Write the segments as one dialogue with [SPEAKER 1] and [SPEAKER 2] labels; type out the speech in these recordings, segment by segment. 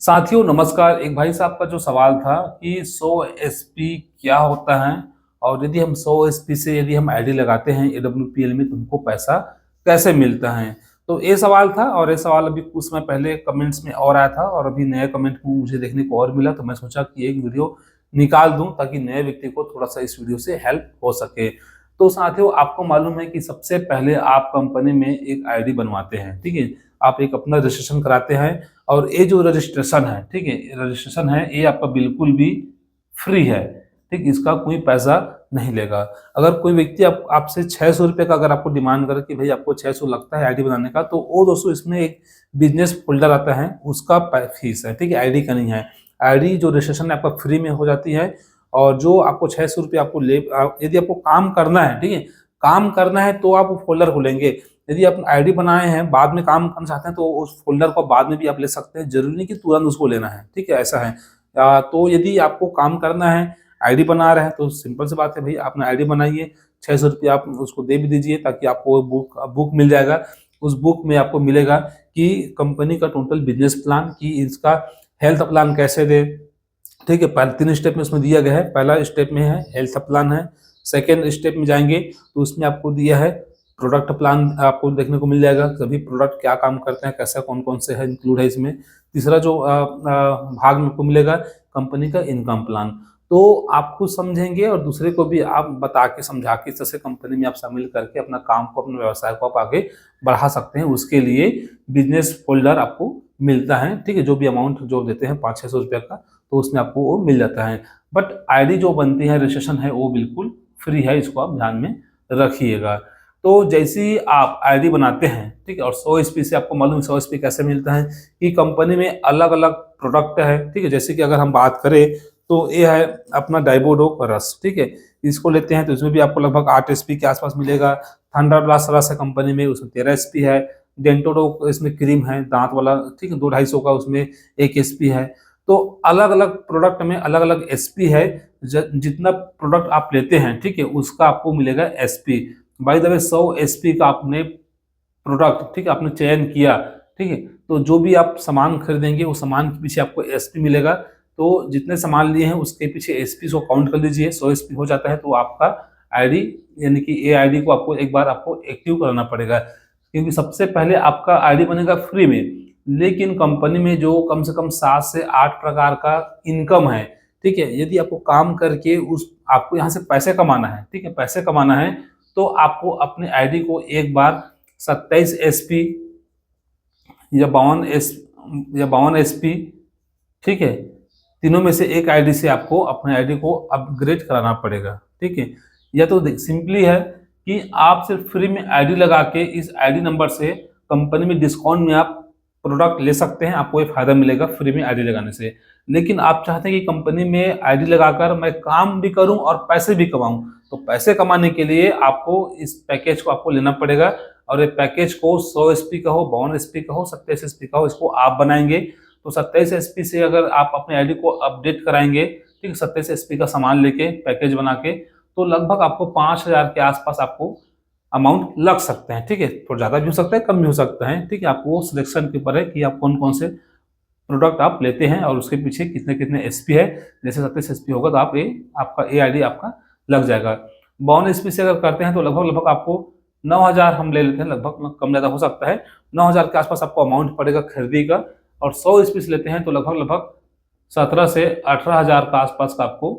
[SPEAKER 1] साथियों नमस्कार। एक भाई साहब का जो सवाल था कि 100 एसपी क्या होता है और यदि हम 100 एसपी से यदि हम आईडी लगाते हैं एडब्ल्यूपीएल में तो हमको पैसा कैसे मिलता है। तो ये सवाल था और ये सवाल अभी कुछ समय पहले कमेंट्स में और आया था और अभी नए कमेंट में मुझे देखने को और मिला, तो मैं सोचा कि एक वीडियो निकाल दूं ताकि नए व्यक्ति को थोड़ा सा इस वीडियो से हेल्प हो सके। तो साथियों आपको मालूम है कि सबसे पहले आप कंपनी में एक आईडी बनवाते हैं, ठीक है। आप एक अपना रजिस्ट्रेशन कराते हैं और ये जो रजिस्ट्रेशन है, ठीक है, रजिस्ट्रेशन है ये आपका बिल्कुल भी फ्री है, ठीक, इसका कोई पैसा नहीं लेगा। अगर कोई व्यक्ति आपसे 600 रुपये का अगर आपको डिमांड करे कि भाई आपको 600 लगता है आईडी बनाने का, तो वो दोस्तों इसमें एक बिजनेस फोल्डर आता है उसका फीस है, ठीक है, आईडी का नहीं है। आईडी जो रजिस्ट्रेशन है आपका फ्री में हो जाती है और जो आपको 600 रुपये आपको यदि आपको काम करना है, ठीक है, काम करना है तो आप वो फोल्डर खोलेंगे। यदि आप आईडी बनाए हैं बाद में काम करना चाहते हैं तो उस फोल्डर को बाद में भी आप ले सकते हैं, जरूरी नहीं कि तुरंत उसको लेना है, ठीक है, ऐसा है। तो यदि आपको काम करना है, आईडी बना रहे हैं, तो सिंपल सी बात है भाई, आपने आईडी बनाइए, 600 रुपये आप उसको दे भी दीजिए ताकि आपको बुक मिल जाएगा। उस बुक में आपको मिलेगा कि कंपनी का टोटल बिजनेस प्लान, कि इसका हेल्थ प्लान कैसे दे, ठीक है। पहले 3 स्टेप में उसमें दिया गया है। पहला स्टेप में है हेल्थ प्लान है, सेकेंड स्टेप में जाएंगे तो उसमें आपको दिया है प्रोडक्ट प्लान, आपको देखने को मिल जाएगा सभी प्रोडक्ट क्या काम करते हैं, कैसा कौन कौन से है इंक्लूड है इसमें। तीसरा जो भाग में आपको मिलेगा कंपनी का इनकम प्लान। तो आप खुद समझेंगे और दूसरे को भी आप बता के समझा के इस तरह से कंपनी में आप शामिल करके अपना काम को, अपने व्यवसाय को आप आगे बढ़ा सकते हैं। उसके लिए बिजनेस फोल्डर आपको मिलता है, ठीक है, जो भी अमाउंट जो देते हैं 500-600 रुपये का, तो उसमें आपको वो मिल जाता है। बट आईडी जो बनती है, रजिस्ट्रेशन है, वो बिल्कुल फ्री है, इसको आप ध्यान में रखिएगा। तो जैसे ही आप आईडी बनाते हैं, ठीक है, और 100 एसपी से आपको मालूम 100 एसपी कैसे मिलता है कि कंपनी में अलग अलग प्रोडक्ट है, ठीक है। जैसे कि अगर हम बात करें तो ये है अपना डाइबोडो रस, ठीक है, इसको लेते हैं तो इसमें भी आपको लगभग 8 एसपी के आसपास मिलेगा। थंडर ब्लास्ट रस है कंपनी में, उसमें 13 एसपी है। डेंटोडो इसमें क्रीम है दांत वाला, ठीक है, 200-250 का, उसमें 1 एसपी है। तो अलग अलग प्रोडक्ट में अलग अलग एसपी है। जितना प्रोडक्ट आप लेते हैं, ठीक है, उसका आपको मिलेगा SP. By the way 100 SP का आपने प्रोडक्ट, ठीक है, आपने चयन किया, ठीक है, तो जो भी आप सामान खरीदेंगे वो सामान के पीछे आपको एसपी मिलेगा। तो जितने सामान लिए हैं उसके पीछे एसपी को काउंट कर लीजिए, 100 एसपी हो जाता है तो आपका आईडी, यानी कि ए आईडी को आपको एक बार आपको एक्टिव कराना पड़ेगा, क्योंकि सबसे पहले आपका आईडी बनेगा फ्री में, लेकिन कंपनी में जो कम से कम 7 से 8 प्रकार का इनकम है, ठीक है, यदि आपको काम करके उस आपको यहाँ से पैसे कमाना है, ठीक है, पैसे कमाना है, तो आपको अपने आईडी को एक बार 27 एसपी या 52 एसपी, ठीक है, तीनों में से एक आईडी से आपको अपने आईडी को अपग्रेड कराना पड़ेगा, ठीक है। या तो सिंपली है कि आप सिर्फ फ्री में आईडी लगा के इस आईडी नंबर से कंपनी में डिस्काउंट में आप प्रोडक्ट ले सकते हैं, आपको ये फायदा मिलेगा फ्री में आईडी लगाने से। लेकिन आप चाहते हैं कि कंपनी में आईडी लगाकर मैं काम भी करूं और पैसे भी कमाऊं, तो पैसे कमाने के लिए आपको इस पैकेज को आपको लेना पड़ेगा। और ये पैकेज को 100 एसपी का हो, 52 एसपी का हो, 27 एसपी का हो, इसको आप बनाएंगे। तो 27 एसपी से अगर आप अपने आईडी को अपडेट कराएंगे, ठीक है, 27 एसपी का सामान लेके पैकेज बना के, तो लगभग आपको 5000 के आसपास आपको अमाउंट लग सकते हैं, ठीक है। थोड़ा ज़्यादा भी हो सकता है, कम भी हो सकता है, ठीक है। आपको वो सिलेक्शन के ऊपर है कि आप कौन कौन से प्रोडक्ट आप लेते हैं और उसके पीछे कितने कितने एसपी है। जैसे 27 एसपी होगा तो आप आपका ए आईडी आपका लग जाएगा। 52 एसपी से अगर करते हैं तो लगभग लगभग आपको 9000 हम ले लेते हैं, लगभग कम ज़्यादा हो सकता है, 9000 के आसपास आपको अमाउंट पड़ेगा खरीदी का। और 100 एसपी से लेते हैं तो लगभग लगभग 17 से 18,000 का आसपास का आपको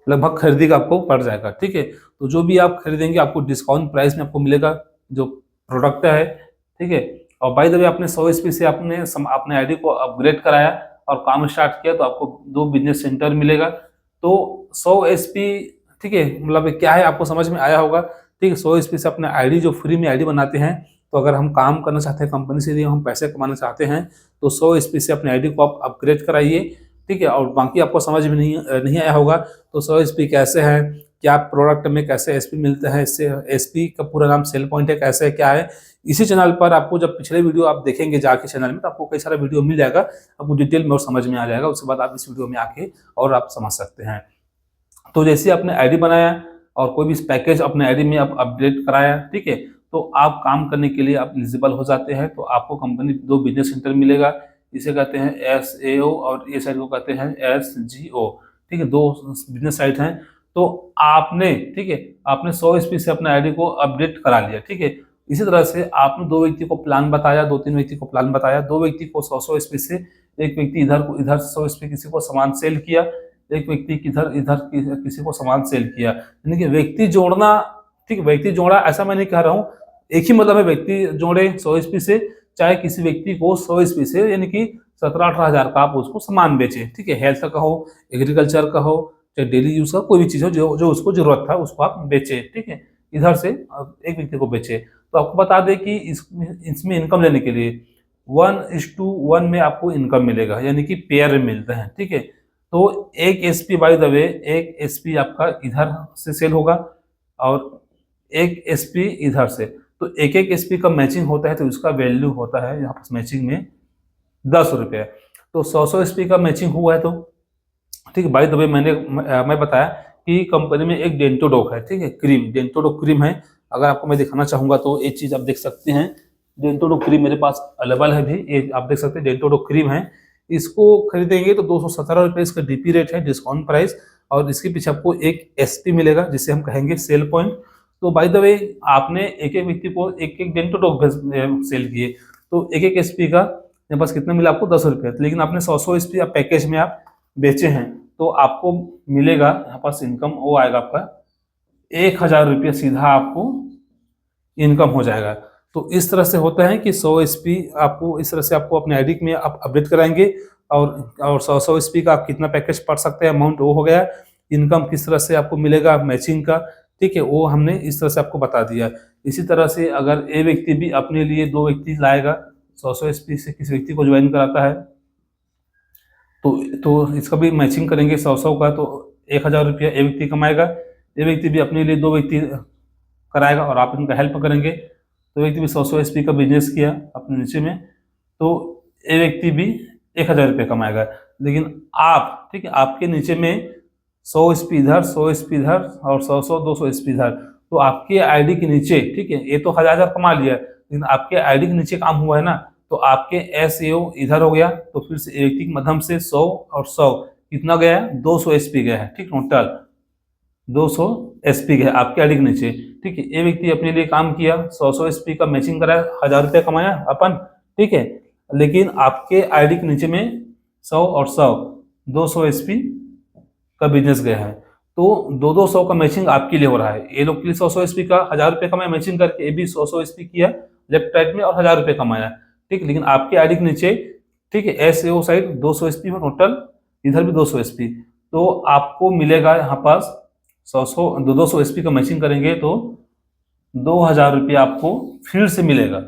[SPEAKER 1] लगभग खरीदी का आपको पड़ जाएगा, ठीक है। तो जो भी आप खरीदेंगे आपको डिस्काउंट प्राइस में आपको मिलेगा जो प्रोडक्ट है, ठीक है। और बाय द वे आपने 100 एसपी से अपने आईडी को अपग्रेड कराया और काम स्टार्ट किया तो आपको 2 बिजनेस सेंटर मिलेगा। तो 100 एसपी, ठीक है, मतलब क्या है आपको समझ में आया होगा, ठीक है। 100 एसपी से अपने आईडी जो फ्री में आईडी बनाते हैं, तो अगर हम काम करना चाहते हैं कंपनी से, यदि हम पैसे कमाना चाहते हैं तो 100 एसपी से अपने आईडी को आप अपग्रेड कराइए, ठीक है। और बाकी आपको समझ में नहीं आया होगा तो 100 एसपी कैसे है, क्या प्रोडक्ट में कैसे एसपी मिलता है, इससे एसपी का पूरा नाम सेल पॉइंट है, कैसे क्या है। इसी चैनल पर आपको जब पिछले वीडियो आप देखेंगे जाके चैनल में, तो आपको कई सारा वीडियो मिल जाएगा, आपको डिटेल में और समझ में आ जाएगा। उसके बाद आप इस वीडियो में आके और आप समझ सकते हैं। तो जैसे आपने आईडी बनाया और कोई भी पैकेज अपने आईडी में आप अपडेट कराया, ठीक है, तो आप काम करने के लिए आप एलिजिबल हो जाते हैं। तो आपको कंपनी 2 बिजनेस सेंटर मिलेगा, इसे कहते हैं SAO और ये साइड को कहते हैं SGO। ठीक है, दो बिजनेस साइट हैं। तो आपने, ठीक है, आपने 100 SP से अपने आईडी को अपडेट करा लिया। ठीक है, इसी तरह से आपने दो व्यक्ति को प्लान बताया, दो तीन व्यक्ति को प्लान बताया, दो व्यक्ति को 100 SP से, एक व्यक्ति इधर 100 SP किसी को सामान सेल किया, एक व्यक्ति इधर इधर किसी को सामान सेल किया, यानी कि व्यक्ति जोड़ना। ठीक, व्यक्ति जोड़ा ऐसा मैं नहीं कह रहा हूँ, एक ही मतलब है, व्यक्ति जोड़े 100 SP से, चाहे किसी व्यक्ति को 100 SP से, यानी कि 17-18 हज़ार का आप उसको सामान बेचे। ठीक है, हेल्थ का हो, एग्रीकल्चर का हो, चाहे डेली यूज का कोई भी चीज हो जो उसको जरूरत था उसको आप बेचे। ठीक है, इधर से एक व्यक्ति को बेचे। तो आपको बता दें कि इसमें इनकम लेने के लिए 1:1 में आपको इनकम मिलेगा, यानी कि पेयर में मिलते हैं। ठीक है, तो एक SP बाय द वे, एक SP आपका इधर से सेल होगा और एक SP इधर से, तो एक एक SP का मैचिंग होता है, तो इसका वैल्यू होता है यहाँ पर मैचिंग में 10 रुपये। तो 100 SP का मैचिंग हुआ है। तो ठीक है, बाय द वे मैं बताया कि कंपनी में एक डेंटोडॉक है। ठीक है, क्रीम, डेंटोडॉक क्रीम है। अगर आपको मैं दिखाना चाहूंगा तो एक चीज आप देख सकते हैं, डेंटोडॉक क्रीम मेरे पास अवेलेबल है भी, ये आप देख सकते हैं डेंटोडॉक क्रीम है। इसको खरीदेंगे तो 217 रुपये इसका DP रेट है, डिस्काउंट प्राइस, और इसके पीछे आपको एक SP मिलेगा जिसे हम कहेंगे सेल पॉइंट। तो बाय द वे आपने एक एक व्यक्ति को एक एक डेंटोडॉक सेल किए, तो एक एक SP का मेरे पास कितना मिला आपको 10 रुपये, लेकिन आपने 100 SP आप पैकेज में आप बेचे हैं, तो आपको मिलेगा यहाँ पास इनकम, वो आएगा आपका 1000 रुपये सीधा आपको इनकम हो जाएगा। तो इस तरह से होता है कि 100 SP आपको इस तरह से आपको अपने आईडी में आप अपडेट कराएंगे, और 100 SP का आप कितना पैकेज पढ़ सकते हैं, अमाउंट वो हो गया। इनकम किस तरह से आपको मिलेगा मैचिंग का, ठीक है, वो हमने इस तरह से आपको बता दिया। इसी तरह से अगर ए व्यक्ति भी अपने लिए दो व्यक्ति लाएगा, 100 SP से किसी व्यक्ति को ज्वाइन कराता है, तो इसका भी मैचिंग करेंगे 100 का, तो 1000 रुपया ए व्यक्ति कमाएगा। ए व्यक्ति भी अपने लिए दो व्यक्ति कराएगा और आप इनका हेल्प करेंगे, तो व्यक्ति भी 100 SP का बिजनेस किया अपने नीचे में, तो ए व्यक्ति भी 1000 रुपये कमाएगा। लेकिन आप, ठीक है, आपके नीचे में 100 SP इधर, 100 SP इधर और 100 200 SP इधर, तो आपके आईडी के नीचे, ठीक है, ये तो 1000 कमा लिया, लेकिन आपके आईडी के नीचे काम हुआ है ना, तो आपके SAO इधर हो गया, तो फिर से एक के माध्यम से 100 और 100 कितना गया, 200 SP गया है। ठीक, टोटल 200 SP गया आपके आईडी के नीचे। ठीक है, ये व्यक्ति अपने लिए काम किया, 100 SP का मैचिंग कराया, 1000 रुपये कमाया अपन। ठीक है, लेकिन आपके आईडी के नीचे में 100 और 100 200 SP का बिजनेस गया है, तो 200 का मैचिंग आपके लिए हो रहा है। ये लोग के लिए 100 SP का 1000 रुपये कमाया मैचिंग करके, ये भी 100 SP किया लेफ्ट राइट में और 1000 रुपये कमाया। ठीक, लेकिन आपके आईडी के नीचे, ठीक है, SAO साइड 200 SP में टोटल, इधर भी 200 SP, तो आपको मिलेगा यहाँ पास 200 SP का मैचिंग करेंगे तो 2000 रुपये आपको फिर से मिलेगा।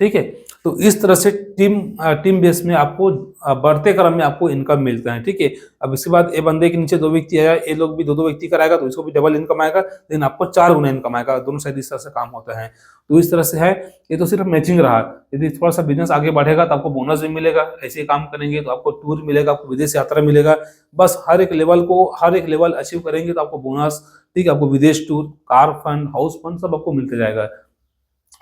[SPEAKER 1] ठीक है, तो इस तरह से टीम बेस में आपको बढ़ते क्रम में आपको इनकम मिलता है। ठीक है, अब इसके बाद ये बंदे के नीचे दो व्यक्ति आया, ये लोग भी दो व्यक्ति कराएगा, तो इसको भी डबल इनकम आएगा, लेकिन आपको 4 गुना इनकम आएगा। दोनों साइड इस तरह से काम होता है। तो इस तरह से है, ये तो सिर्फ मैचिंग रहा। यदि थोड़ा सा बिजनेस आगे बढ़ेगा तो आपको बोनस भी मिलेगा, ऐसे काम करेंगे तो आपको टूर मिलेगा, आपको विदेश यात्रा मिलेगा। बस हर एक लेवल अचीव करेंगे तो आपको बोनस, ठीक है, आपको विदेश tour, car fund, house fund सब आपको मिलते जाएगा।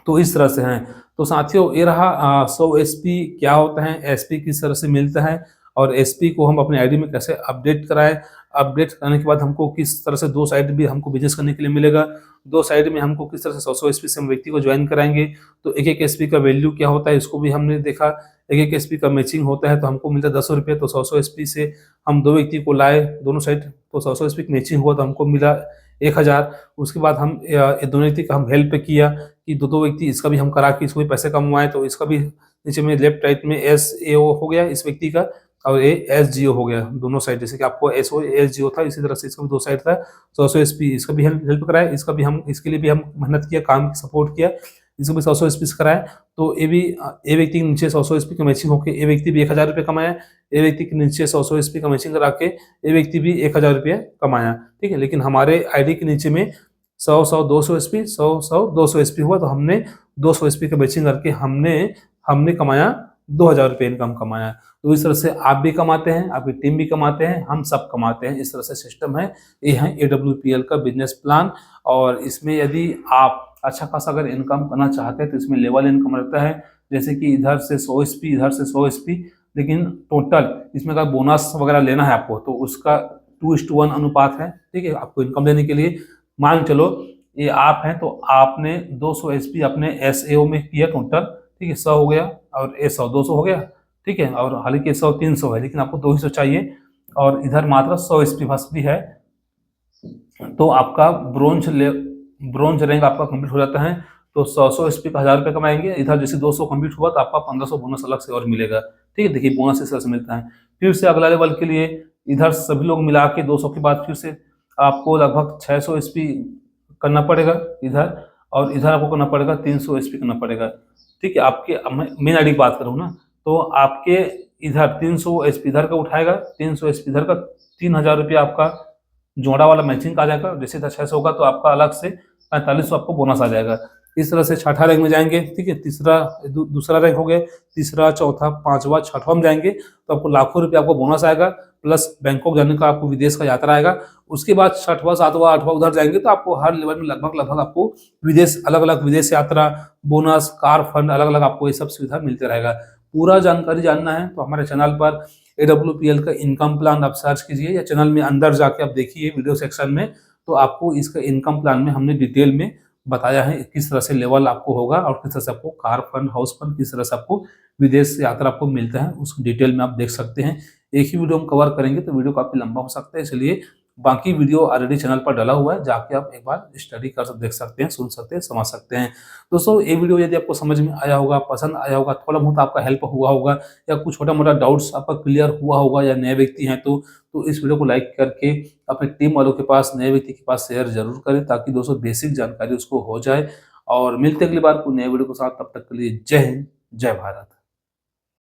[SPEAKER 1] तो इस तरह से हैं। तो साथियों, ये रहा 100 SP क्या होता है, SP किस तरह से मिलता है, और SP को हम अपने आईडी में कैसे अपडेट कराएं। अपडेट करने के बाद हमको किस तरह से दो साइड भी हमको बिजनेस करने के लिए मिलेगा, दो साइड में हमको किस तरह से 100 SP से हम व्यक्ति को ज्वाइन कराएंगे, तो एक एक SP का वैल्यू क्या होता है इसको भी हमने देखा। एक एक SP का मैचिंग होता है तो हमको मिलता है 10 रुपये, तो 100 SP से हम दो व्यक्ति को लाए दोनों साइड, तो 100 SP मैचिंग हुआ तो हमको मिला 1000। उसके बाद हम दोनों व्यक्ति का हम हेल्प किया कि दो व्यक्ति, इसका भी हम करा कि इसको भी पैसे कमवाएं, तो इसका भी नीचे में लेफ्ट राइट में SAO हो गया इस व्यक्ति का, और ये SGO हो गया दोनों साइड। जैसे कि आपको SGO था, इसी तरह से इसका भी दो साइड था। 100 SP इसका भी हेल्प कराया, इसका भी हम, इसके लिए भी हम मेहनत किया, काम सपोर्ट किया, इसको भी 100 SP से कराया। तो ये भी ए व्यक्ति के नीचे 100 SP का मैचिंग होकर ए व्यक्ति भी 1000 रुपये कमाया, ए व्यक्ति के नीचे 100 SP का मैचिंग करा के ए व्यक्ति भी 1000 रुपये कमाया। ठीक है, लेकिन हमारे आईडी के नीचे में 100 200 SP 100 200 SP हुआ, तो हमने 200 SP का मैचिंग करके हमने कमाया 2000 रुपये इनकम कमाया। तो इस तरह से आप भी कमाते हैं, आपकी टीम भी कमाते हैं, हम सब कमाते हैं। इस तरह से सिस्टम है। ये है AWPL का बिजनेस प्लान। और इसमें यदि आप अच्छा खासा अगर इनकम करना चाहते हैं तो इसमें लेवल इनकम रहता है, जैसे कि इधर से 100 SP, इधर से 100 SP, लेकिन टोटल इसमें अगर बोनस वगैरह लेना है आपको तो उसका 2:1 अनुपात है। ठीक है, आपको इनकम लेने के लिए मान चलो ये आप हैं तो आपने 200 एसपी अपने एसएओ में किया टोटल। ठीक है, 100 हो गया और ये 100 200 हो गया। ठीक है, और हालांकि 100 300 है लेकिन आपको 200 चाहिए और इधर मात्र 100 एसपी बस भी है तो आपका ब्रोंज रैंक आपका कंप्लीट हो जाता है। तो 100 एसपी का 1000 रुपये कमाएंगे। इधर जैसे 200 कंप्लीट हुआ तो आपका 1500 बोनस अलग से और मिलेगा। ठीक है, देखिए बोनस इस तरह से मिलता है। फिर से अगला लेवल के लिए इधर सभी लोग मिला के 200 के बाद फिर से आपको लगभग 600 एसपी करना पड़ेगा इधर, और इधर आपको करना पड़ेगा 300 एसपी करना पड़ेगा। ठीक है, आपके मेन आईडी की बात करूँ ना तो आपके इधर 300 एसपी इधर का उठाएगा, 300 एसपी इधर का, 3000 रुपया आपका जोड़ा वाला मैचिंग आ जाएगा। जैसे इधर 600 होगा तो आपका अलग से 4500 आपको बोनस आ जाएगा। इस तरह से छठा रैंक में जाएंगे। ठीक है, दूसरा रैंक हो गया, तीसरा चौथा पांचवा छठवां में जाएंगे तो आपको लाखों रुपये आपको बोनस आएगा, प्लस बैंकॉक जाने का आपको विदेश का यात्रा आएगा। उसके बाद छठवां सातवां आठवां उधर जाएंगे तो आपको हर लेवल में लगभग आपको विदेश, अलग अलग विदेश यात्रा, बोनस, कार फंड, अलग अलग आपको ये सब सुविधा मिलते रहेगा। पूरा जानकारी जानना है तो हमारे चैनल पर AWPL का इनकम प्लान आप सर्च कीजिए या चैनल में अंदर जाके आप देखिए वीडियो सेक्शन में, तो आपको इसका इनकम प्लान में हमने डिटेल में बताया है किस तरह से लेवल आपको होगा और किस तरह से आपको कार फंड, हाउस फंड, किस तरह से आपको विदेश यात्रा आपको मिलता है, उस डिटेल में आप देख सकते हैं। एक ही वीडियो हम कवर करेंगे तो वीडियो काफी लंबा हो सकता है, इसलिए बाकी वीडियो ऑलरेडी चैनल पर डाला हुआ है, जाके आप एक बार स्टडी कर देख सकते हैं, सुन सकते हैं, समझ सकते हैं। दोस्तों ये वीडियो यदि आपको समझ में आया होगा, पसंद आया होगा, थोड़ा बहुत आपका हेल्प हुआ होगा या कुछ छोटा मोटा डाउट्स आपका क्लियर हुआ होगा या नए व्यक्ति हैं तो इस वीडियो को लाइक करके अपने टीम वालों के पास, नए व्यक्ति के पास शेयर जरूर करें ताकि दोस्तों बेसिक जानकारी उसको हो जाए। और मिलते अगली बार कोई नए वीडियो के साथ, तब तक के लिए जय हिंद, जय भारत।